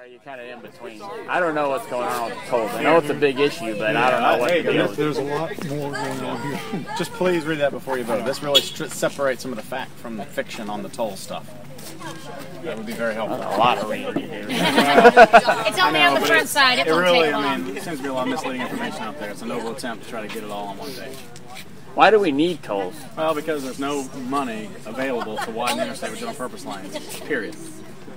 Are you kind of in between? I don't know what's going on with the tolls. I know it's a big issue, but I don't know what to do. There's a lot more going on here. Just please read that before you vote. This really separates some of the fact from the fiction on the toll stuff. That would be very helpful. A lot of reading here. It's only on the front side. It won't take long. I mean, there seems to be a lot of misleading information out there. It's a noble attempt to try to get it all on one page. Why do we need tolls? Well, because there's no money available to widen the interstate with general purpose lanes. Period.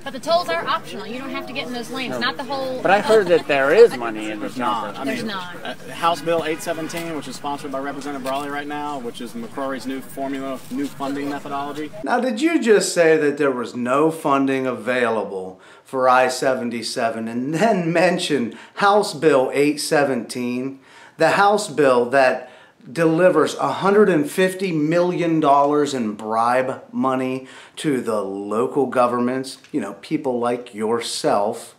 But the tolls are optional. You don't have to get in those lanes. Not the whole. But I heard that there is money in the not. There's not. House Bill 817, which is sponsored by Representative Brawley right now, which is McCrory's new formula, new funding methodology. Now, did you just say that there was no funding available for I-77 and then mention House Bill 817, the House bill that delivers $150 million in bribe money to the local governments, you know, people like yourself,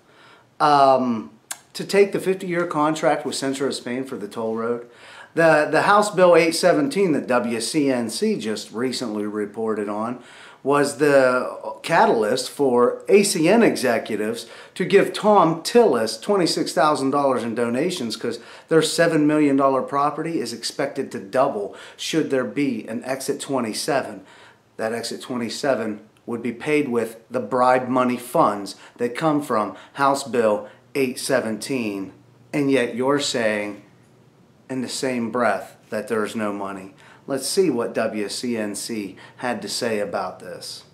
to take the 50-year contract with Centro of Spain for the toll road? The House Bill 817 that WCNC just recently reported on was the catalyst for ACN executives to give Tom Tillis $26,000 in donations because their $7 million property is expected to double should there be an exit 27. That exit 27 would be paid with the bribe money funds that come from House Bill 817. And yet you're saying in the same breath that there's no money. Let's see what WCNC had to say about this.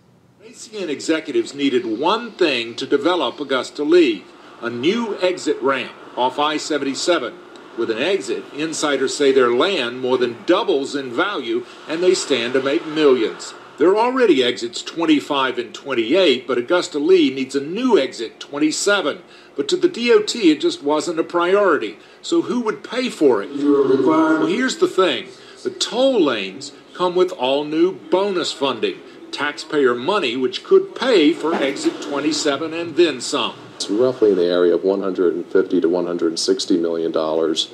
ACN executives needed one thing to develop Augusta Lee, a new exit ramp off I-77. With an exit, insiders say their land more than doubles in value and they stand to make millions. There are already exits 25 and 28, but Augusta Lee needs a new exit 27. But to the DOT, it just wasn't a priority. So who would pay for it? Well, here's the thing. The toll lanes come with all new bonus funding, taxpayer money which could pay for exit 27 and then some. It's roughly in the area of $150 to $160 million.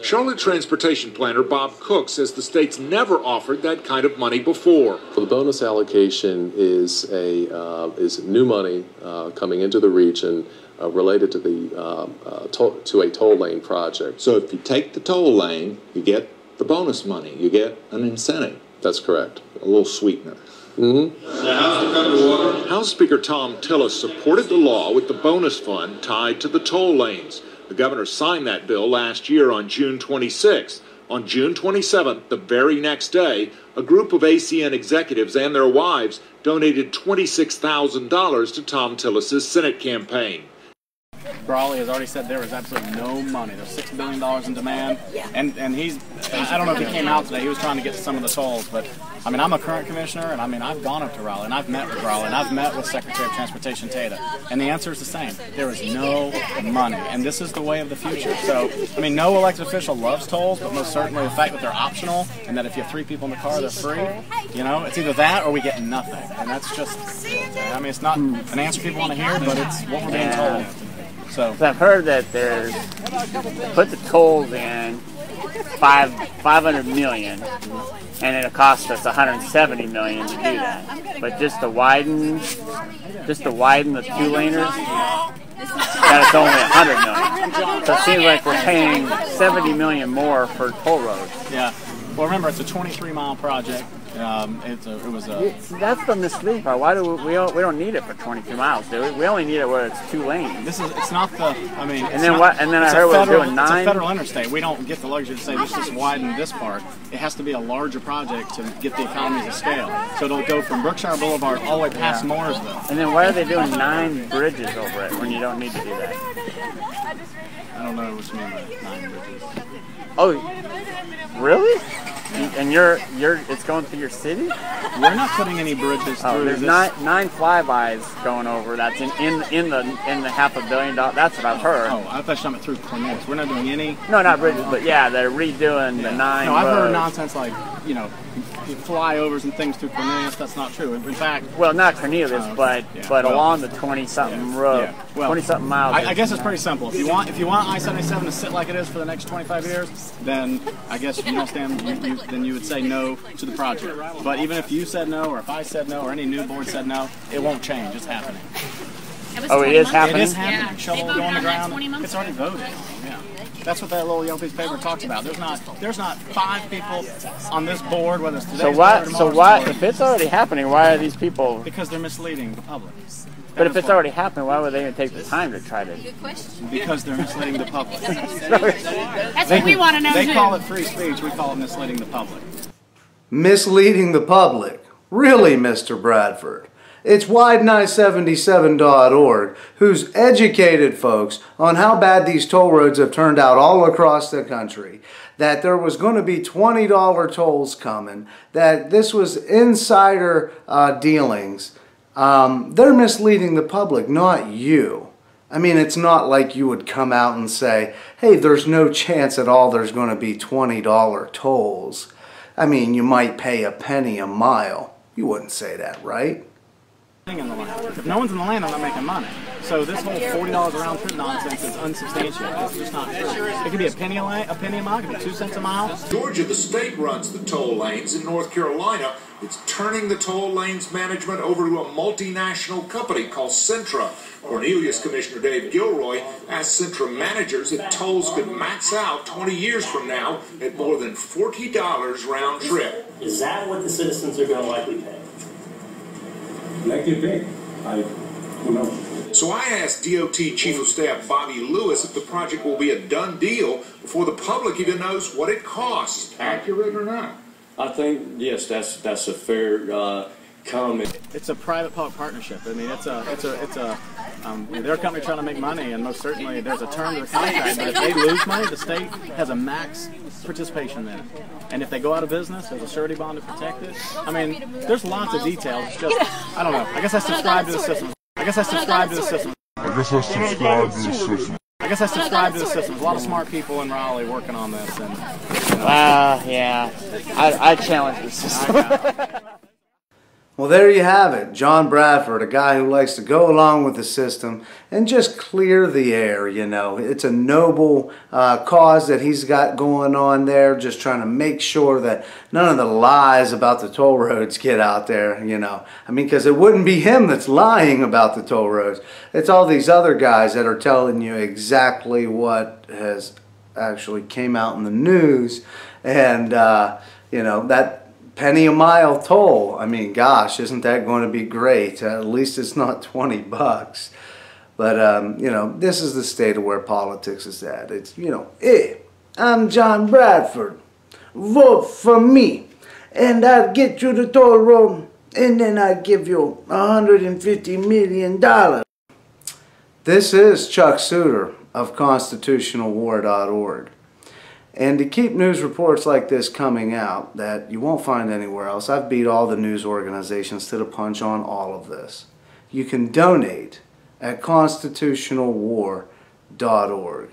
Charlotte transportation planner Bob Cook says the state's never offered that kind of money before. For the bonus allocation is new money coming into the region related to the a toll lane project. So if you take the toll lane, you get the bonus money. You get an incentive. That's correct. A little sweetener. House Speaker Tom Tillis supported the law with the bonus fund tied to the toll lanes. The governor signed that bill last year on June 26th. On June 27th, the very next day, a group of ACN executives and their wives donated $26,000 to Tom Tillis' Senate campaign. Brawley has already said there is absolutely no money. There's $6 billion in demand, and he's, I don't know if he came out today, he was trying to get to some of the tolls, but I mean, I'm a current commissioner, and I mean, I've gone up to Raleigh, and I've met with Raleigh, and I've met with Secretary of Transportation Tata, and the answer is the same. There is no money, and this is the way of the future. So, I mean, no elected official loves tolls, but most certainly the fact that they're optional, and that if you have 3 people in the car, they're free, you know, it's either that or we get nothing, and that's just, I mean, it's not an answer people want to hear, but it's what we're being told. So I've heard that there's put the tolls in 500 million, and it'll cost us 170 million to do that. But just to widen the 2-laners, that's only 100 million. So it seems like we're paying 70 million more for toll roads. Yeah. Well, remember, it's a 23-mile project. That's the misleading part. Why do we don't need it for 22 miles, do we? We only need it where it's 2 lanes. It's not the, I mean, and then I heard we're doing 9. It's a federal interstate. We don't get the luxury to say just widen this part. It has to be a larger project to get the economies of scale. So it'll go from Brookshire Boulevard all the way past Mooresville. And then why are they doing 9 bridges over it when you don't need to do that? I don't know what you mean by 9 bridges. Oh, really? And it's going through your city? We're not putting any bridges through. There's 9 flybys going over. That's in the $500 million. That's what I've heard. Oh, I thought you meant through Cornelius. We're not doing any. No, not bridges, but yeah, they're redoing the 9. No, I've heard nonsense like, you know, flyovers and things through Cornelius. That's not true. In fact, well, not Cornelius, but along the 20-something road, yeah. Well, 20-something miles. I guess it's pretty simple. If you want I-77 to sit like it is for the next 25 years, then I guess you don't stand. Then you would say no to the project. But even if you said no, or if I said no, or any new board said no, it won't change. It's happening. was Oh, it 20 is months happening? It is ago. happening. Yeah. Shovel They will voted go on the on that ground. 20 months It's already ago. voted. Yeah. That's what that little yellow piece of paper talks about. There's not 5 people on this board, whether it's today's So board why? or So tomorrow's why? board, If it's already happening, why are these people? because they're misleading the public. But if it's already happened, why would they even take the time to try to? Because they're misleading the public. That's what we want to know They too. call it free speech. We call it misleading the public. Misleading the public. Really, Mr. Bradford? It's wideneye77.org who's educated folks on how bad these toll roads have turned out all across the country. That there was going to be $20 tolls coming. That this was insider dealings. They're misleading the public, not you. I mean, it's not like you would come out and say, hey, there's no chance at all there's going to be $20 tolls. I mean, you might pay a penny a mile. You wouldn't say that, right? In the land. If no one's in the land, I'm not making money. So this whole $40 a round trip nonsense is unsubstantiated. It's just not true. It could be a penny a mile, it could be 2 cents a mile. Georgia, the state, runs the toll lanes. In North Carolina, it's turning the toll lanes management over to a multinational company called Centra. Cornelius Commissioner Dave Gilroy asked Centra managers if tolls could max out 20 years from now at more than $40 round trip. Is that what the citizens are going to likely pay? That could be. Who knows? So I asked DOT Chief of Staff Bobby Lewis if the project will be a done deal before the public even knows what it costs. Accurate or not? I think, yes, that's a fair comment. It's a private-public partnership. I mean, they're a company trying to make money, and most certainly there's a term to the contract. But if they lose money, the state has a max participation in it. And if they go out of business, there's a surety bond to protect it. I mean, there's lots of details. It's just, I don't know. I guess I subscribe to the system. There's a lot of smart people in Raleigh working on this. And, Yeah. I challenge the system. Well, there you have it. John Bradford, a guy who likes to go along with the system and just clear the air, you know. It's a noble cause that he's got going on there, just trying to make sure that none of the lies about the toll roads get out there, you know. I mean, because it wouldn't be him that's lying about the toll roads. It's all these other guys that are telling you exactly what has actually came out in the news. And, you know, that penny a mile toll. I mean, gosh, isn't that going to be great? At least it's not 20 bucks. But, you know, this is the state of where politics is at. It's, you know, hey, I'm John Bradford. Vote for me. And I'll get you the toll road. And then I'll give you $150 million. This is Chuck Suter of ConstitutionalWar.org. And to keep news reports like this coming out that you won't find anywhere else, I've beat all the news organizations to the punch on all of this. You can donate at constitutionalwar.org.